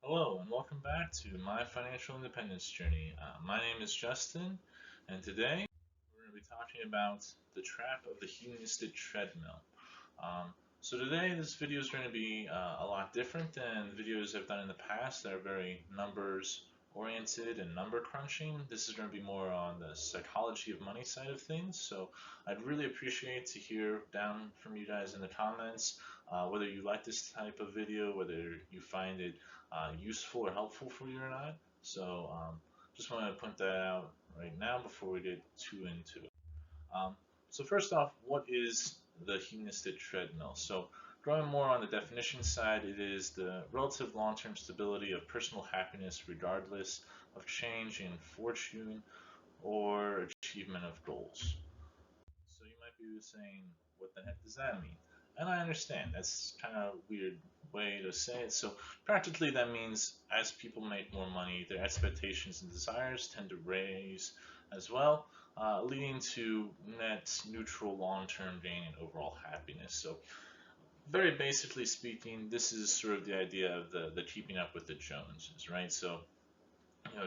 Hello and welcome back to my financial independence journey. My name is Justin, and today we're going to be talking about the trap of the hedonistic treadmill. So today this video is going to be a lot different than videos I've done in the past that are very numbers oriented and number crunching. This is going to be more on the psychology of money side of things. So I'd really appreciate to hear down from you guys in the comments whether you like this type of video, whether you find it useful or helpful for you or not. So just want to point that out right now before we get too into it. Um, so first off, what is the hedonistic treadmill? So going more on the definition side, it is the relative long-term stability of personal happiness regardless of change in fortune or achievement of goals. So you might be saying, what the heck does that mean? And I understand that's kind of a weird way to say it. So practically that means as people make more money, their expectations and desires tend to raise as well, leading to net neutral long-term gain and overall happiness. So very basically speaking, this is sort of the idea of the keeping up with the Joneses, right? So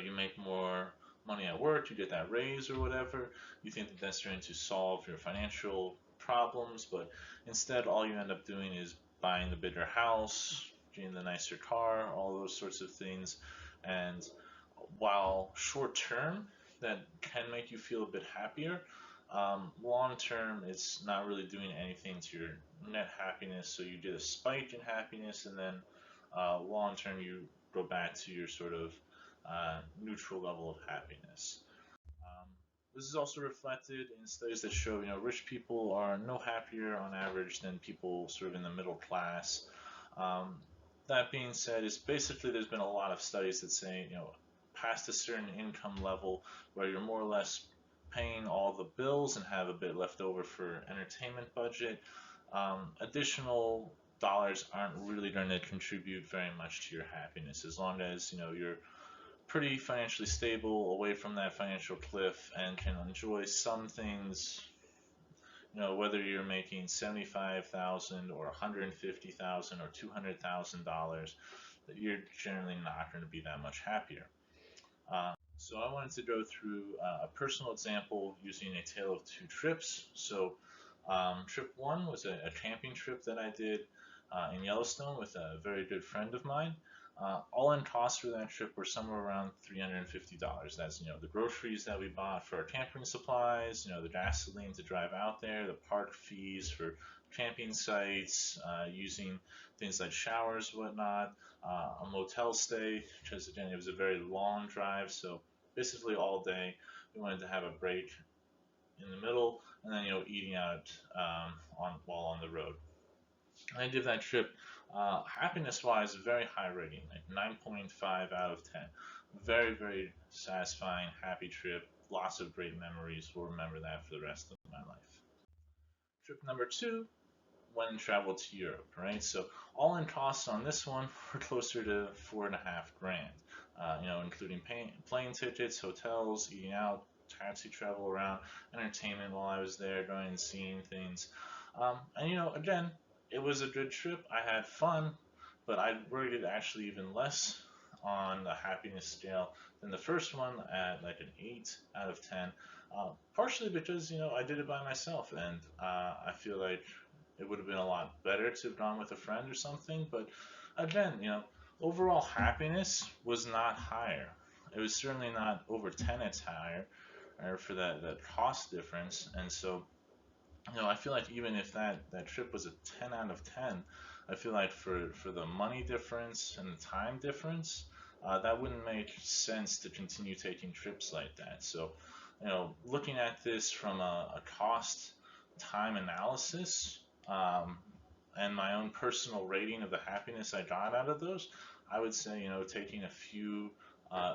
you make more money at work, you get that raise or whatever, you think that that's going to solve your financial problems, but instead all you end up doing is buying the bigger house, getting the nicer car, all those sorts of things. And while short term that can make you feel a bit happier, long term it's not really doing anything to your net happiness. So you get a spike in happiness, and then long term you go back to your sort of neutral level of happiness. Um, this is also reflected in studies that show, rich people are no happier on average than people sort of in the middle class. Um, that being said, is basically there's been a lot of studies that say, past a certain income level where you're more or less paying all the bills and have a bit left over for entertainment budget, additional dollars aren't really going to contribute very much to your happiness as long as you're pretty financially stable, away from that financial cliff, and can enjoy some things. Whether you're making 75,000 or 150,000 or $200,000, you're generally not going to be that much happier. So I wanted to go through a personal example using a tale of two trips. So trip one was a camping trip that I did in Yellowstone with a very good friend of mine. All-in costs for that trip were somewhere around $350. That's the groceries that we bought for our camping supplies, the gasoline to drive out there, the park fees for camping sites, using things like showers, whatnot, a motel stay because again it was a very long drive, so basically all day we wanted to have a break in the middle, and then eating out on while on the road. I did that trip, happiness-wise, very high rating, like 9.5 out of 10. Very, very satisfying, happy trip. Lots of great memories. Will remember that for the rest of my life. Trip number two, went and traveled to Europe, right? So all-in costs on this one were closer to 4.5 grand, including plane tickets, hotels, eating out, taxi travel around, entertainment while I was there, going and seeing things. And again, it was a good trip. I had fun, but I rated actually even less on the happiness scale than the first one at like an 8 out of 10. Partially because I did it by myself, and I feel like it would have been a lot better to have gone with a friend or something. But again, overall happiness was not higher. It was certainly not over 10x higher, or for that cost difference. And so I feel like even if that trip was a 10 out of 10, I feel like for the money difference and the time difference, that wouldn't make sense to continue taking trips like that. So, looking at this from a cost time analysis, and my own personal rating of the happiness I got out of those, I would say, taking a few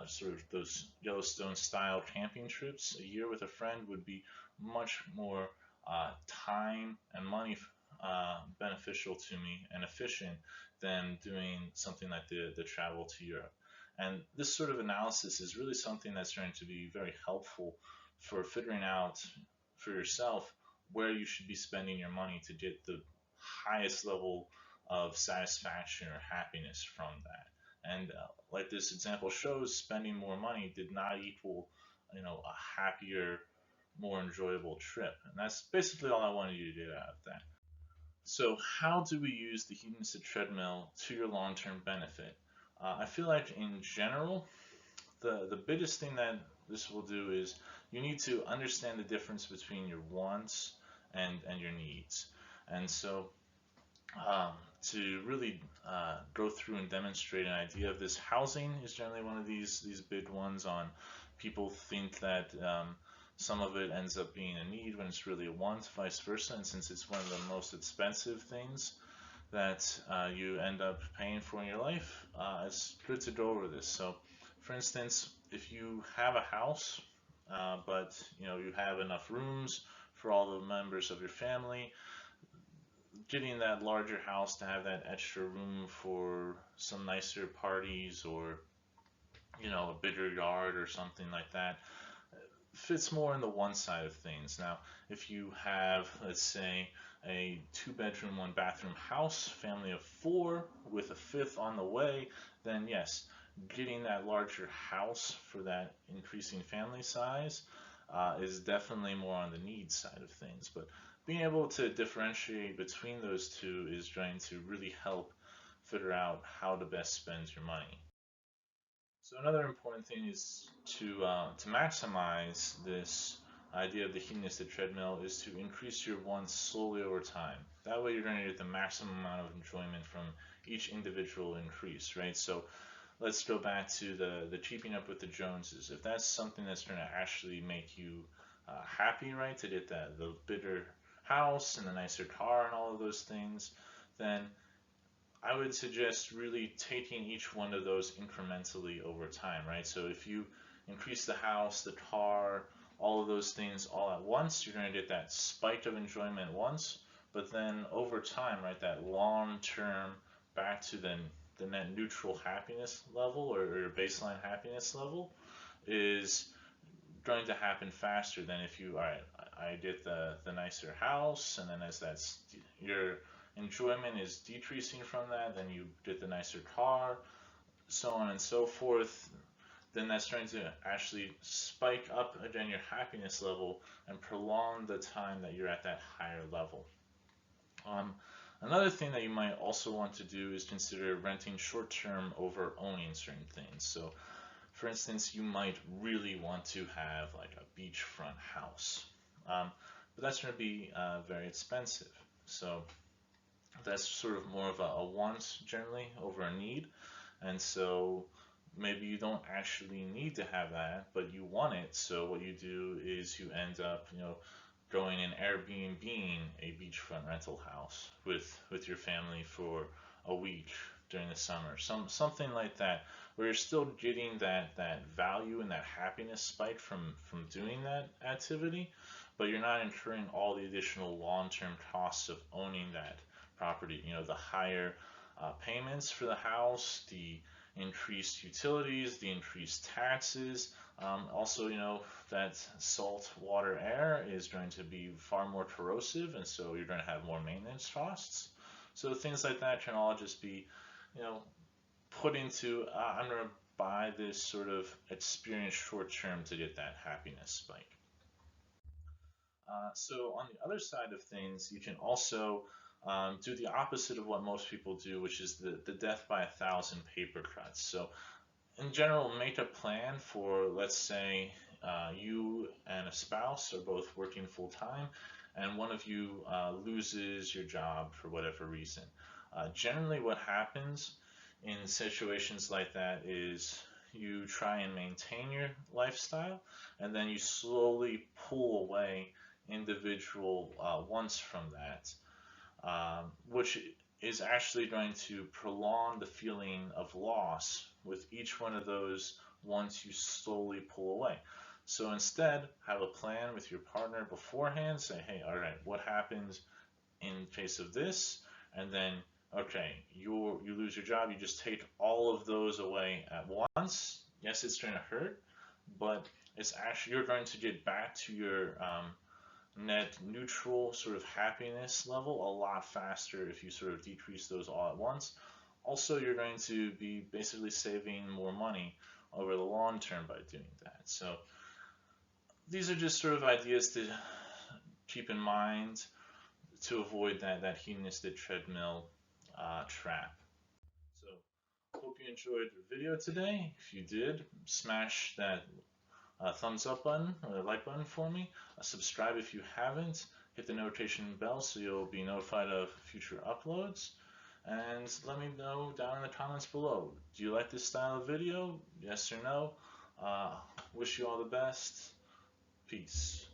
sort of those Yellowstone style camping trips a year with a friend would be much more time and money beneficial to me and efficient than doing something like the travel to Europe. And this sort of analysis is really something that's going to be very helpful for figuring out for yourself where you should be spending your money to get the highest level of satisfaction or happiness from that. And like this example shows, spending more money did not equal, a happier, more enjoyable trip. And that's basically all I wanted you to get out of that. So, how do we use the hedonistic treadmill to your long-term benefit? I feel like in general, the biggest thing that this will do is you need to understand the difference between your wants and your needs. And so, um, to really go through and demonstrate an idea of this, housing is generally one of these big ones. On people think that some of it ends up being a need when it's really a want, vice versa. And since it's one of the most expensive things that you end up paying for in your life, it's good to go over this. So, for instance, if you have a house, but you have enough rooms for all the members of your family, getting that larger house to have that extra room for some nicer parties, or a bigger yard or something like that, fits more in the one side of things. Now, if you have, let's say, a 2-bedroom, 1-bathroom house, family of 4 with a fifth on the way, then yes, getting that larger house for that increasing family size is definitely more on the needs side of things. But being able to differentiate between those two is going to really help figure out how to best spend your money. So another important thing is to maximize this idea of the hedonistic treadmill is to increase your wants slowly over time. That way you're going to get the maximum amount of enjoyment from each individual increase, right? So let's go back to the keeping up with the Joneses. If that's something that's going to actually make you happy, right, to get the bigger house and the nicer car and all of those things, then I would suggest really taking each one of those incrementally over time, right? So if you increase the house, the car, all of those things all at once, you're going to get that spike of enjoyment once, but then over time, right, that long term back to the net neutral happiness level, or your baseline happiness level, is going to happen faster than if you, all right, I get the nicer house, and then as that's your enjoyment is decreasing from that, then you get the nicer car, so on and so forth. Then that's trying to actually spike up again your happiness level and prolong the time that you're at that higher level. Um, Another thing that you might also want to do is consider renting short term over owning certain things. So, for instance, you might really want to have like a beachfront house, but that's going to be very expensive. So that's sort of more of a want generally over a need. And so maybe you don't actually need to have that, but you want it. So what you do is you end up, going and Airbnb a beachfront rental house with your family for a week during the summer, something like that, where you're still getting that value and that happiness spike from doing that activity, but you're not incurring all the additional long-term costs of owning that property. The higher payments for the house, the increased utilities, the increased taxes. Also, that salt water air is going to be far more corrosive, and so you're going to have more maintenance costs. So things like that can all just be, you know, put into, I'm going to buy this sort of experience short term to get that happiness spike. So on the other side of things, you can also do the opposite of what most people do, which is the death by 1,000 paper cuts. So in general, make a plan for, let's say, you and a spouse are both working full time, and one of you loses your job for whatever reason. Generally, what happens in situations like that is you try and maintain your lifestyle, and then you slowly pull away individual wants from that, which is actually going to prolong the feeling of loss with each one of those once you slowly pull away. So instead, have a plan with your partner beforehand. Say, hey, all right, what happens in case of this? And then, okay, you lose your job. You just take all of those away at once. Yes, it's going to hurt, but it's actually you're going to get back to your net neutral sort of happiness level a lot faster if you sort of decrease those all at once. Also, you're going to be basically saving more money over the long term by doing that. So these are just sort of ideas to keep in mind to avoid that hedonistic treadmill trap. So hope you enjoyed the video today. If you did, smash that thumbs up button or the like button for me. Subscribe if you haven't. Hit the notification bell so you'll be notified of future uploads. And let me know down in the comments below. Do you like this style of video? Yes or no? Wish you all the best. Peace.